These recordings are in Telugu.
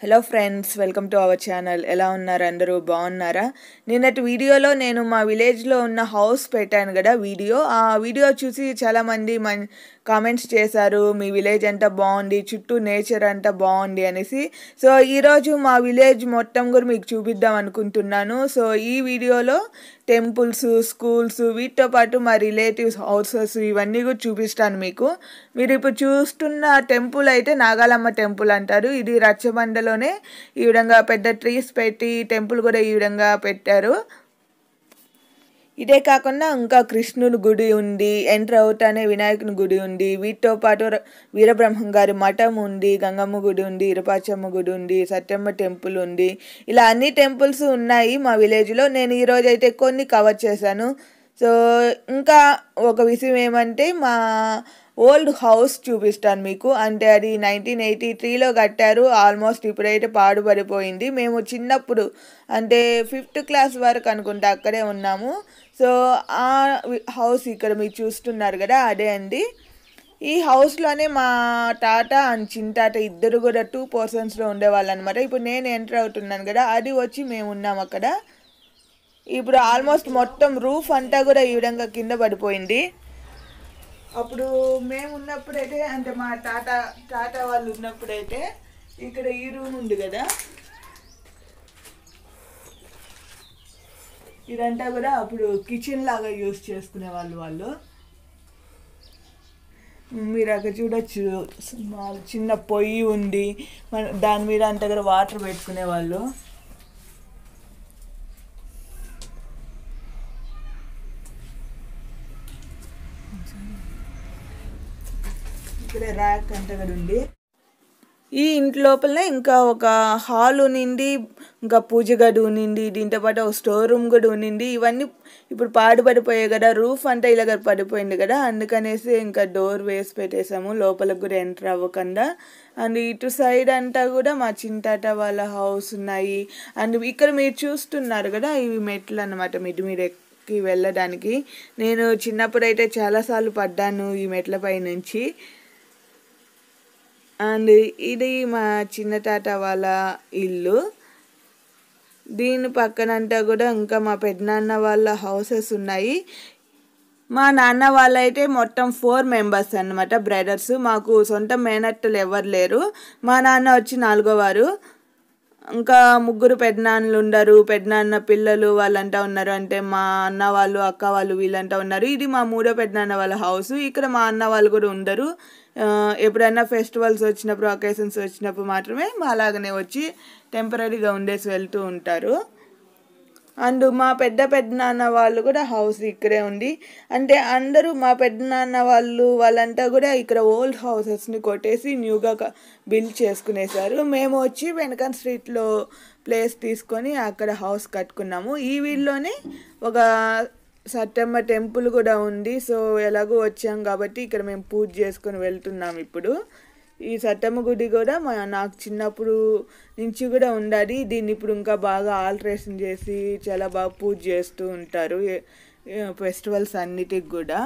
Hello friends, welcome to our channel. ఎలా ఉన్నారు? అందరూ బాగున్నారా? నిన్నటి వీడియోలో నేను మా విలేజ్లో ఉన్న హౌస్ పెట్టాను కదా ఆ వీడియో చూసి చాలామంది కామెంట్స్ చేశారు. మీ విలేజ్ అంతా బాగుంది, చుట్టూ నేచర్ అంతా బాగుంది అనేసి. సో ఈరోజు మా విలేజ్ మొత్తం కూడా మీకు చూపిద్దాం అనుకుంటున్నాను. సో ఈ వీడియోలో టెంపుల్స్, స్కూల్స్, వీటితో పాటు మా రిలేటివ్స్ హౌసెస్ ఇవన్నీ కూడా చూపిస్తాను మీకు. మీరు ఇప్పుడు చూస్తున్న టెంపుల్ అయితే నాగాలమ్మ టెంపుల్ అంటారు. ఇది రచ్చబండలోనే ఈ విధంగా పెద్ద ట్రీస్ పెట్టి టెంపుల్ కూడా ఈ విధంగా పెట్టారు. ఇదే కాకుండా ఇంకా కృష్ణుని గుడి ఉంది, ఎంటర్ అవుతానే వినాయకుని గుడి ఉంది, వీటితో పాటు వీరబ్రహ్మం గారి మఠం ఉంది, గంగమ్మ గుడి ఉంది, ఇరపాచమ్మ గుడి ఉంది, సత్యమ్మ టెంపుల్ ఉంది. ఇలా అన్ని టెంపుల్స్ ఉన్నాయి మా విలేజ్లో. నేను ఈరోజు అయితే కొన్ని కవర్ చేశాను. సో ఇంకా ఒక విషయం ఏమంటే మా ఓల్డ్ హౌస్ చూపిస్తాను మీకు. అంటే అది 1983లో కట్టారు. ఆల్మోస్ట్ ఇప్పుడైతే పాడుపడిపోయింది. మేము చిన్నప్పుడు అంటే 5th క్లాస్ వరకు అనుకుంటా అక్కడే ఉన్నాము. సో ఆ హౌస్ ఇక్కడ మీరు చూస్తున్నారు కదా, అదే అండి. ఈ హౌస్లోనే మా తాత అండ్ చింతాత ఇద్దరు కూడా 2 పర్సన్స్లో ఉండేవాళ్ళు అనమాట. ఇప్పుడు నేను ఎంటర్ అవుతున్నాను కదా, అది వచ్చి మేము ఉన్నాం అక్కడ. ఇప్పుడు ఆల్మోస్ట్ మొత్తం రూఫ్ అంతా కూడా ఈ విధంగా కింద పడిపోయింది. అప్పుడు మేము ఉన్నప్పుడైతే అంటే మా తాత వాళ్ళు ఉన్నప్పుడైతే ఇక్కడ ఈ రూమ్ ఉంది కదా, ఇదంతా కూడా అప్పుడు కిచెన్ లాగా యూజ్ చేసుకునే వాళ్ళు. మీరు అక్కడ చూడొచ్చు, చిన్న పొయ్యి ఉంది, దాని మీద అంత కూడా వాటర్ పెట్టుకునే వాళ్ళు. ఇక్కడ ర్యాక్ అంతా కూడా ఉంది. ఈ ఇంటి లోపలనే ఇంకా ఒక హాల్ ఉన్నింది, ఇంకా పూజ గది ఉన్నింది, దీంతో పాటు ఒక స్టోర్ రూమ్ కూడా ఉన్నింది. ఇవన్నీ ఇప్పుడు పాడుపడిపోయాయి కదా, రూఫ్ అంతా ఇలాగ పడిపోయింది కదా, అందుకనేసి ఇంకా డోర్ వేసి పెట్టేసాము లోపలికి కూడా ఎంటర్ అవ్వకుండా. అండ్ ఇటు సైడ్ అంతా కూడా మా చింతాట వాళ్ళ హౌస్ ఉన్నాయి. అండ్ ఇక్కడ మీరు చూస్తున్నారు కదా, ఇవి మెట్లు అన్నమాట, మీరు ఎక్కి వెళ్ళడానికి. నేను చిన్నప్పుడు అయితే చాలాసార్లు పడ్డాను ఈ మెట్లపై నుంచి. అండ్ ఇది మా చిన్న తాత వాళ్ళ ఇల్లు. దీని పక్కనంతా కూడా ఇంకా మా పెద్దనాన్న వాళ్ళ హౌసెస్ ఉన్నాయి. మా నాన్న వాళ్ళైతే మొత్తం 4 మెంబర్స్ అన్నమాట, బ్రదర్స్. మాకు సొంత మేనత్తలు ఎవరు లేరు. మా నాన్న వచ్చి 4వ వారు. ఇంకా 3 పెద్దనాన్నలు ఉన్నారు, పెద్దనాన్న పిల్లలు వాళ్ళంతా ఉన్నారు. అంటే మా అన్న వాళ్ళు, అక్క వాళ్ళు వీళ్ళంతా ఉన్నారు. ఇది మా 3వ పెద్దనాన్న వాళ్ళ హౌస్. ఇక్కడ మా అన్న వాళ్ళు కూడా ఉండరు. ఎప్పుడైనా ఫెస్టివల్స్ వచ్చినప్పుడు, అకేషన్స్ వచ్చినప్పుడు మాత్రమే మా అలాగనే వచ్చి టెంపరీగా ఉండేసి వెళ్తూ ఉంటారు. అండ్ మా పెద్దనాన్న వాళ్ళు కూడా హౌస్ ఇక్కడే ఉంది. అంటే అందరూ మా పెద్దనాన్న వాళ్ళంతా కూడా ఇక్కడ ఓల్డ్ హౌసెస్ని కొట్టేసి న్యూగా బిల్డ్ చేసుకునేసారు. మేము వచ్చి వెనకన్ స్ట్రీట్లో ప్లేస్ తీసుకొని అక్కడ హౌస్ కట్టుకున్నాము. ఈ వీళ్ళలోనే ఒక సత్యమ్మ టెంపుల్ కూడా ఉంది. సో ఎలాగో వచ్చాం కాబట్టి ఇక్కడ మేము పూజ చేసుకొని వెళ్తున్నాం ఇప్పుడు. ఈ సత్యమ్మ గుడి కూడా నాకు చిన్నప్పుడు నుంచి కూడా ఉండాలి. దీన్ని ఇప్పుడు ఇంకా బాగా ఆల్ట్రేషన్ చేసి చాలా బాగా పూజ చేస్తూ ఉంటారు ఫెస్టివల్స్ అన్నిటికి కూడా.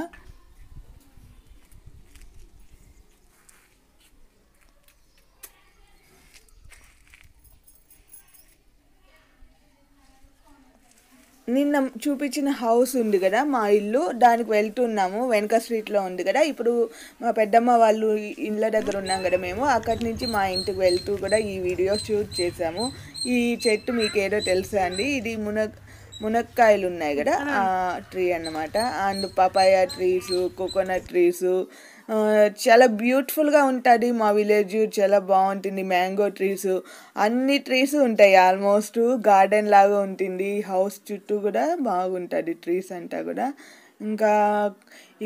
నిన్న చూపించిన హౌస్ ఉంది కదా మా ఇల్లు, దానికి వెళ్తున్నాము. వెనక స్ట్రీట్లో ఉంది కదా. ఇప్పుడు మా పెద్దమ్మ వాళ్ళు ఇళ్ళ దగ్గర ఉన్నాం కదా మేము, అక్కడి నుంచి మా ఇంటికి వెళ్తూ కూడా ఈ వీడియో షూట్ చేసాము. ఈ చెట్టు మీకు ఏదో తెలుసా అండి, ఇది మునక్కాయలు ఉన్నాయి కదా ఆ ట్రీ అన్నమాట. And papaya trees, coconut trees, చాలా బ్యూటిఫుల్గా ఉంటుంది మా విలేజ్. చాలా బాగుంటుంది. మ్యాంగో ట్రీస్, అన్ని ట్రీస్ ఉంటాయి. ఆల్మోస్ట్ గార్డెన్ లాగా ఉంటుంది. హౌస్ చుట్టూ కూడా బాగుంటుంది ట్రీస్ అంతా కూడా. ఇంకా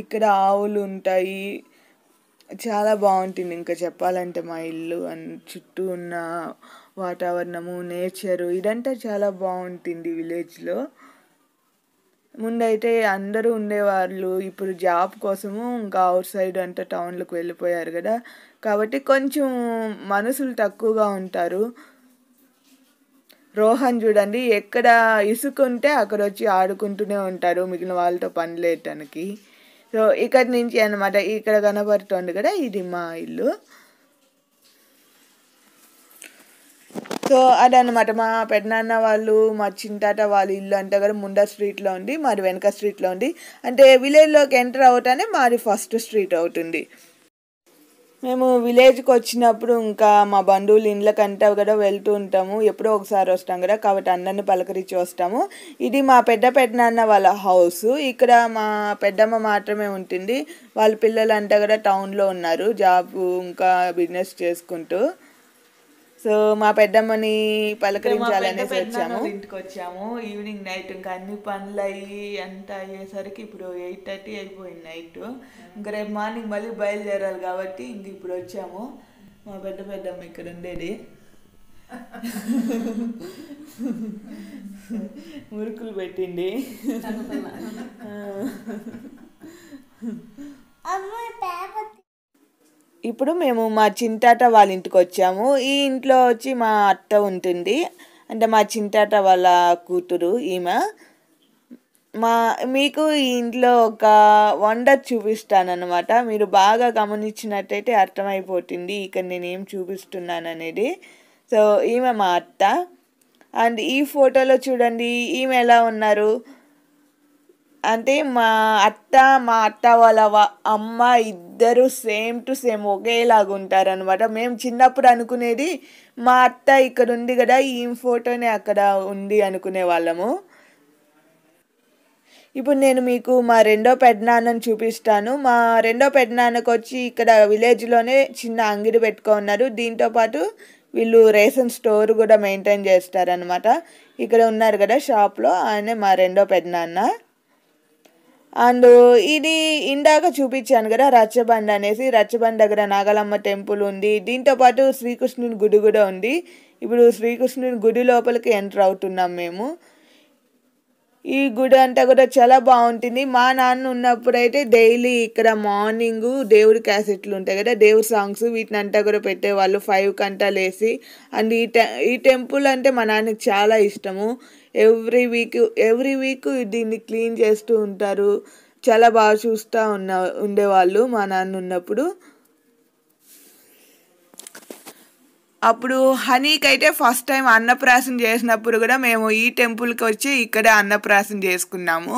ఇక్కడ ఆవులు ఉంటాయి. చాలా బాగుంటుంది ఇంకా చెప్పాలంటే మా ఇల్లు చుట్టూ ఉన్న వాతావరణము, నేచరు, ఇదంతా చాలా బాగుంటుంది విలేజ్లో. ముందైతే అందరూ ఉండేవాళ్ళు, ఇప్పుడు జాబ్ కోసము ఇంకా అవుట్ సైడ్ అంతా టౌన్లకు వెళ్ళిపోయారు కదా, కాబట్టి కొంచెం మనుషులు తక్కువగా ఉంటారు. రోహన్ చూడండి, ఎక్కడ ఇసుక ఉంటే అక్కడ వచ్చి ఆడుకుంటూనే ఉంటారు మిగిలిన వాళ్ళతో పని లేటానికి. సో ఇక్కడి నుంచి అన్నమాట, ఇక్కడ కనబడుతుంది కదా, ఇది మా ఇల్లు. సో అదనమాట మా పెద్దనాన్న వాళ్ళు మా చింతాట వాళ్ళ ఇల్లు అంటే కూడా ముందర స్ట్రీట్లో ఉంది, మాది వెనక స్ట్రీట్లో ఉంది. అంటే విలేజ్లోకి ఎంటర్ అవటానే మాది ఫస్ట్ స్ట్రీట్ అవుతుంది. మేము విలేజ్కి వచ్చినప్పుడు ఇంకా మా బంధువులు ఇండ్లకంటే కూడా వెళ్తూ ఉంటాము, ఎప్పుడో ఒకసారి వస్తాం కదా, కాబట్టి అందరిని పలకరించి వస్తాము. ఇది మా పెద్దనాన్న వాళ్ళ హౌస్. ఇక్కడ మా పెద్దమ్మ మాత్రమే ఉంటుంది, వాళ్ళ పిల్లలంతా కూడా టౌన్లో ఉన్నారు జాబ్ ఇంకా బిజినెస్ చేసుకుంటూ. సో మా పెద్దమ్మని పలకరించాలనేసి వచ్చాము. ఇంటికి వచ్చాము ఈవినింగ్ నైట్, ఇంకా అన్ని పనులు అయ్యి అంతా అయ్యేసరికి ఇప్పుడు 8:30 అయిపోయింది నైట్. ఇంకా రేపు మార్నింగ్ మళ్ళీ బయలుదేరాలి కాబట్టి ఇంక ఇప్పుడు వచ్చాము. మా పెద్దమ్మ ఇక్కడ ఉండేది. మురుకులు పెట్టింది. ఇప్పుడు మేము మా చింతాట వాళ్ళ ఇంటికి వచ్చాము. ఈ ఇంట్లో వచ్చి మా అత్త ఉంటుంది, అంటే మా చింతాట వాళ్ళ కూతురు ఈమె. మీకు ఈ ఇంట్లో ఒక వండర్ చూపిస్తానన్నమాట. మీరు బాగా గమనించినట్టయితే అర్థమైపోతుంది ఇక్కడ నేను ఏం చూపిస్తున్నాను అనేది. సో ఈమె మా అత్త. అండ్ ఈ ఫోటోలో చూడండి ఈమె ఎలా ఉన్నారు అంటే మా అత్త వాళ్ళ అమ్మ ఇద్దరు సేమ్ టు సేమ్ ఒకేలాగా ఉంటారనమాట. మేము చిన్నప్పుడు అనుకునేది మా అత్త ఇక్కడ ఉంది కదా, ఈ ఫోటోనే అక్కడ ఉంది అనుకునే వాళ్ళము. ఇప్పుడు నేను మీకు మా రెండో పెద్దనాన్నని చూపిస్తాను. మా రెండో పెద్దనాన్నకు వచ్చి ఇక్కడ విలేజ్లోనే చిన్న అంగడి పెట్టుకున్నారు. దీంతోపాటు వీళ్ళు రేషన్ స్టోర్ కూడా మెయింటైన్ చేస్తారనమాట. ఇక్కడ ఉన్నారు కదా షాప్లో, ఆయనే మా రెండో పెద్దనాన్న. అండ్ ఇది ఇందాక చూపించాను కదా రచ్చబండ అనేసి, రచ్చబండ దగ్గర నాగలమ్మ టెంపుల్ ఉంది, దీంతోపాటు శ్రీకృష్ణుని గుడి కూడా ఉంది. ఇప్పుడు శ్రీకృష్ణుని గుడి లోపలికి ఎంటర్ అవుతున్నాం మేము. ఈ గుడి అంతా కూడా చాలా బాగుంటుంది. మా నాన్న ఉన్నప్పుడు అయితే డైలీ ఇక్కడ మార్నింగ్ దేవుడి క్యాసెట్లు ఉంటాయి కదా, దేవుడి సాంగ్స్, వీటిని అంతా కూడా పెట్టేవాళ్ళు 5 గంటలు వేసి. అండ్ ఈ టెంపుల్ అంటే మా నాన్నకి చాలా ఇష్టము. ఎవ్రీ వీక్ దీన్ని క్లీన్ చేస్తూ ఉంటారు, చాలా బాగా చూస్తూ ఉండేవాళ్ళు మా నాన్న ఉన్నప్పుడు. అప్పుడు హనీకి అయితే ఫస్ట్ టైం అన్నప్రాసన చేసినప్పుడు కూడా మేము ఈ టెంపుల్కి వచ్చి ఇక్కడే అన్నప్రాసన చేసుకున్నాము.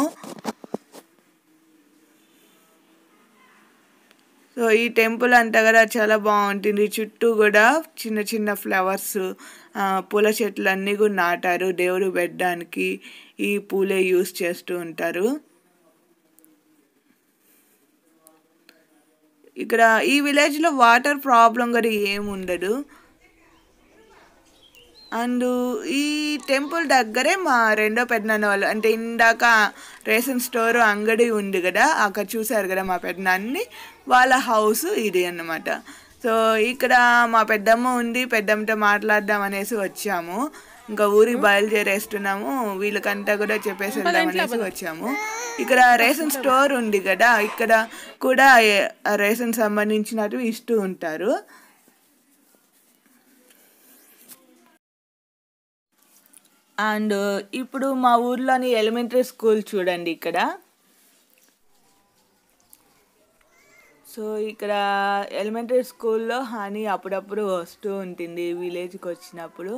సో ఈ టెంపుల్ అంతా కూడా చాలా బాగుంటుంది. చుట్టూ కూడా చిన్న చిన్న ఫ్లవర్స్, పూల చెట్లు అన్నీ కూడా నాటారు. దేవుడు పెట్టడానికి ఈ పూలే యూస్ చేస్తూ ఉంటారు. ఇక్కడ ఈ విలేజ్లో వాటర్ ప్రాబ్లం కూడా ఏముండదు. అండ్ ఈ టెంపుల్ దగ్గరే మా రెండో పెద్దనాన్న వాళ్ళు, అంటే ఇందాక రేషన్ స్టోర్ అంగడి ఉంది కదా అక్కడ చూశారు కదా మా పెద్దనాన్ని, వాళ్ళ హౌస్ ఇది అన్నమాట. సో ఇక్కడ మా పెద్దమ్మ ఉంది, పెద్దమ్మతో మాట్లాడదాం అనేసి వచ్చాము. ఇంకా ఊరికి బయలుదేరేస్తున్నాము, వీళ్ళకంతా కూడా చెప్పేసి వెళ్దాం అనేసి వచ్చాము. ఇక్కడ రేషన్ స్టోర్ ఉంది కదా, ఇక్కడ కూడా రేషన్ సంబంధించినవి ఇస్తూ ఉంటారు. అండ్ ఇప్పుడు మా ఊర్లోని ఎలిమెంటరీ స్కూల్ చూడండి ఇక్కడ. సో ఇక్కడ ఎలిమెంటరీ స్కూల్లో హనీ అప్పుడప్పుడు వస్తూ ఉంటుంది విలేజ్కి వచ్చినప్పుడు.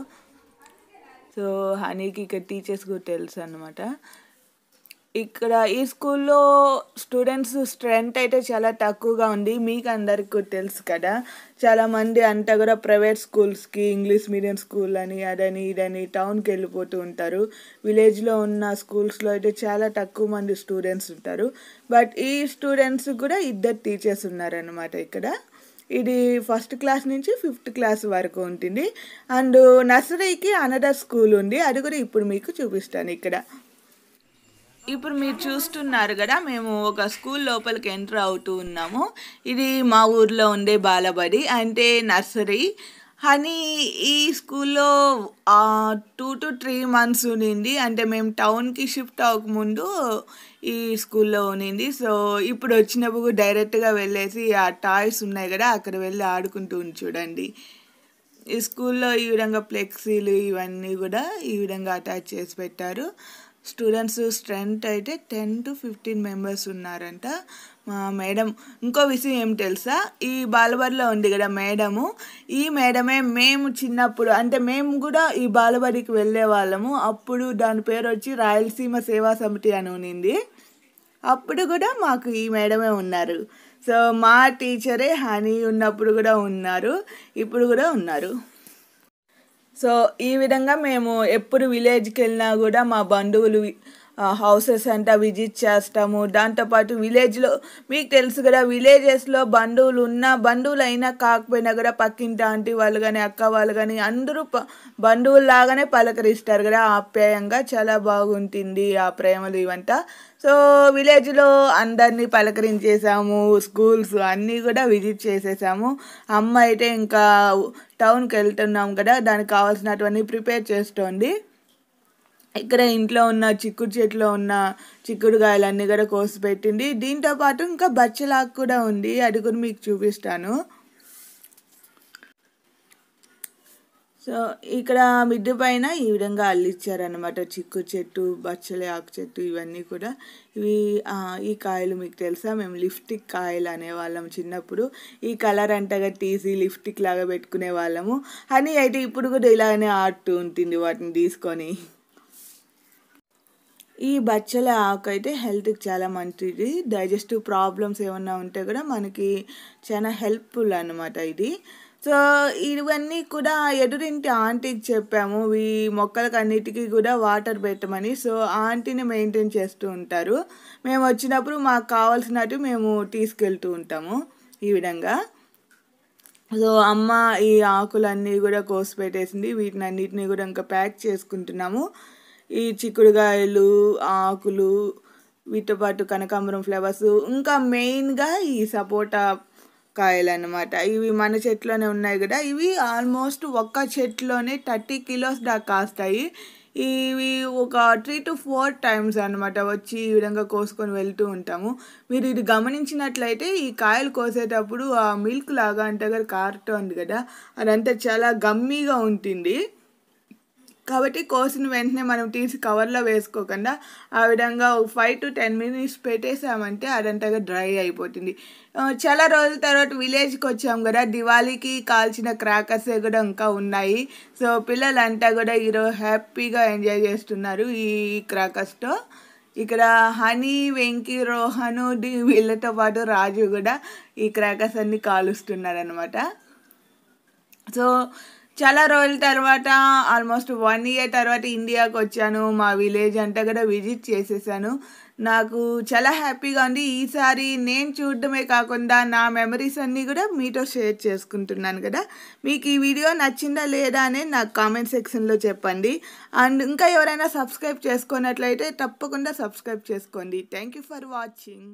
సో హనీకి ఇక్కడ టీచర్స్ కూడా తెలుసు అన్నమాట. ఇక్కడ ఈ స్కూల్లో స్టూడెంట్స్ స్ట్రెంత్ అయితే చాలా తక్కువగా ఉంది, మీకు అందరికీ తెలుసు కదా. చాలామంది అంతా కూడా ప్రైవేట్ స్కూల్స్కి, ఇంగ్లీష్ మీడియం స్కూల్ అని అదని ఇదని టౌన్కి వెళ్ళిపోతూ ఉంటారు. విలేజ్లో ఉన్న స్కూల్స్లో అయితే చాలా తక్కువ మంది స్టూడెంట్స్ ఉంటారు. బట్ ఈ స్టూడెంట్స్ కూడా 2 టీచర్స్ ఉన్నారనమాట ఇక్కడ. ఇది 1st క్లాస్ నుంచి 5th క్లాస్ వరకు ఉంటుంది. అండ్ నర్సరీకి అనదర్ స్కూల్ ఉంది, అది కూడా ఇప్పుడు మీకు చూపిస్తాను ఇక్కడ. ఇప్పుడు మీరు చూస్తున్నారు కదా, మేము ఒక స్కూల్ లోపలికి ఎంటర్ అవుతూ ఉన్నాము. ఇది మా ఊర్లో ఉండే బాలబడి, అంటే నర్సరీ. హనీ ఈ స్కూల్లో 2 to 3 months ఉన్నింది, అంటే మేము టౌన్కి షిఫ్ట్ అవ్వకముందు ఈ స్కూల్లో ఉన్నింది. సో ఇప్పుడు వచ్చినప్పుడు డైరెక్ట్గా వెళ్ళేసి ఆ టాయ్స్ ఉన్నాయి కదా అక్కడ వెళ్ళి ఆడుకుంటూ చూడండి. ఈ స్కూల్లో ఈ విధంగా ఫ్లెక్సీలు ఇవన్నీ కూడా ఈ విధంగా అటాచ్ చేసి పెట్టారు. స్టూడెంట్స్ స్ట్రెంత్ అయితే 10 to 15 మెంబర్స్ ఉన్నారంట. మా మేడం ఇంకో విషయం ఏం తెలుసా, ఈ బాలబడిలో ఉంది కదా మేడము, ఈ మేడమే మేము చిన్నప్పుడు అంటే మేము కూడా ఈ బాలబడికి వెళ్ళే వాళ్ళము. అప్పుడు దాని పేరు వచ్చి రాయలసీమ సేవా సమితి అని ఉన్నింది. అప్పుడు కూడా మాకు ఈ మేడమే ఉన్నారు. సో మా టీచరే హనీ ఉన్నప్పుడు కూడా ఉన్నారు, ఇప్పుడు కూడా ఉన్నారు. సో ఈ విధంగా మేము ఎప్పుడు విలేజ్కి వెళ్ళినా కూడా మా బంధువులు హౌసెస్ అంతా విజిట్ చేస్తాము. దాంతోపాటు విలేజ్లో మీకు తెలుసు కదా, విలేజెస్లో బంధువులు అయినా కాకపోయినా కూడా పక్కింటి ఆంటీ వాళ్ళు కానీ అక్క వాళ్ళు కానీ అందరూ బంధువుల్లాగానే పలకరిస్తారు కదా, ఆప్యాయంగా. చాలా బాగుంటుంది ఆ ప్రేమలు ఇవంతా. సో విలేజ్లో అందరినీ పలకరించేసాము, స్కూల్స్ అన్నీ కూడా విజిట్ చేసేసాము. అమ్మ అయితే ఇంకా టౌన్కి వెళ్తున్నాం కదా, దానికి కావాల్సినటువన్నీ ప్రిపేర్ చేస్తోంది. ఇక్కడ ఇంట్లో ఉన్న చిక్కుడు చెట్లో ఉన్న చిక్కుడుకాయలన్నీ కూడా కోసి పెట్టింది. దీంతోపాటు ఇంకా బచ్చలాకు కూడా ఉంది, అది కూడా మీకు చూపిస్తాను. సో ఇక్కడ మిద్దె పైన ఈ విధంగా అల్లిచ్చారనమాట, చిక్కుడు చెట్టు, బచ్చలి ఆకు చెట్టు ఇవన్నీ కూడా. ఈ కాయలు మీకు తెలుసా, మేము లిప్స్టిక్ కాయలు అనేవాళ్ళం చిన్నప్పుడు. ఈ కలర్ అంటగా తీసి లిప్స్టిక్ లాగా పెట్టుకునే వాళ్ళము. హనీ అయితే ఇప్పుడు కూడా ఇలానే ఆడుతూ ఉంటుంది వాటిని తీసుకొని. ఈ బచ్చల ఆకు అయితే హెల్త్కి చాలా మంచిది. డైజెస్టివ్ ప్రాబ్లమ్స్ ఏమన్నా ఉంటే కూడా మనకి చాలా హెల్ప్ఫుల్ అన్నమాట ఇది. సో ఇవన్నీ కూడా ఎదురింటి ఆంటీకి చెప్పాము, ఈ మొక్కలకు అన్నిటికీ కూడా వాటర్ పెట్టమని. సో ఆంటీని మెయింటైన్ చేస్తూ ఉంటారు. మేము వచ్చినప్పుడు మాకు కావాల్సినట్టు మేము తీసుకెళ్తూ ఉంటాము ఈ విధంగా. సో అమ్మ ఈ ఆకులన్నీ కూడా కోసి పెట్టేసింది. వీటిని అన్నిటినీ కూడా ఇంకా ప్యాక్ చేసుకుంటున్నాము. ఈ చిక్కుడుకాయలు, ఆకులు, వీటితో పాటు కనకాంబరం ఫ్లవర్స్, ఇంకా మెయిన్గా ఈ సపోటా కాయలు అన్నమాట. ఇవి మన చెట్లోనే ఉన్నాయి కదా, ఇవి ఆల్మోస్ట్ ఒక్క చెట్లోనే 30 kilos దాకా కాస్తాయి. ఇవి ఒక 3 to 4 times అనమాట వచ్చి ఈ విధంగా కోసుకొని వెళ్తూ ఉంటాము. మీరు ఇది గమనించినట్లయితే ఈ కాయలు కోసేటప్పుడు ఆ మిల్క్ లాగా అంటే కదా కారుతోంది కదా, అదంతా చాలా గమ్మీగా ఉంటుంది. కాబట్టి కోసిన వెంటనే మనం తీసి కవర్లో వేసుకోకుండా ఆ విధంగా 5 to 10 minutes పెట్టేసామంటే అదంతగా డ్రై అయిపోతుంది. చాలా రోజుల తర్వాత విలేజ్కి వచ్చాం కదా, దివాళీకి కాల్చిన క్రాకర్సే కూడా ఇంకా ఉన్నాయి. సో పిల్లలంతా కూడా ఈరోజు హ్యాపీగా ఎంజాయ్ చేస్తున్నారు ఈ క్రాకర్స్తో. ఇక్కడ హనీ, వెంకీ, రోహను వీళ్ళతో పాటు రాజు కూడా ఈ క్రాకర్స్ అన్ని కాలుస్తున్నారు అనమాట. సో చాలా రోజుల తర్వాత, ఆల్మోస్ట్ 1 year తర్వాత ఇండియాకి వచ్చాను. మా విలేజ్ అంతా కూడా విజిట్ చేసేసాను. నాకు చాలా హ్యాపీగా ఉంది. ఈసారి నేను చూడడమే కాకుండా నా మెమరీస్ అన్నీ కూడా మీతో షేర్ చేసుకుంటున్నాను కదా. మీకు ఈ వీడియో నచ్చిందా లేదా అని నాకు కామెంట్ సెక్షన్లో చెప్పండి. అండ్ ఇంకా ఎవరైనా సబ్స్క్రైబ్ చేసుకున్నట్లయితే తప్పకుండా సబ్స్క్రైబ్ చేసుకోండి. Thank you for watching.